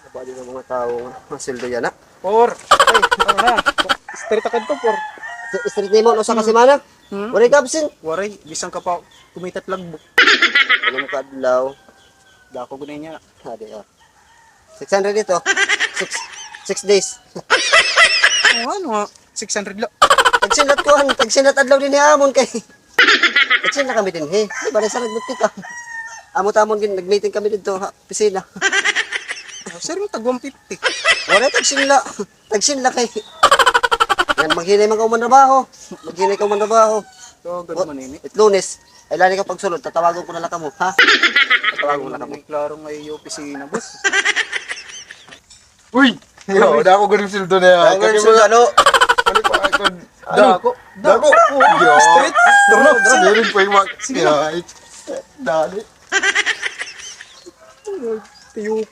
Kapag din ng mga taong masildo yan ha. Por. Ay, ano na. Street akad to, por. Street name mo, no sa kasimana? Waray kapsin. Waray, bisang ka pa kumitat lagbok. Ano mo kadlaw? Dako gunay niya. Hadi oh. 600 dito. 6 days. Ano nga, 600 lang. Tagsinat ko, tagsinat adlaw din ni Amon kay. Tagsinat kami din, he. Di ba nasa nagbuti ka? Amot-amon din, nag-meeting kami dito, ha, pisina. Sir, mo tag 150. Wala, tagsinla kay. Yan, maghinay man ka umanrabaho. Maghinay ka umanrabaho. So, ganun man ini. At Lunes, ay lani ka pagsulod, tatawagan ko na lang ka mo, ha? Tatawagan ko na lang ka mo. May klarong may opisina, boss. Uy! Yo, dako ganun sildo na yan. Ang ganun sildo, ano? Ano pa ako? Dako. Dako! Yo! Street. Daro, meron pa yung mga... Dali. TUP.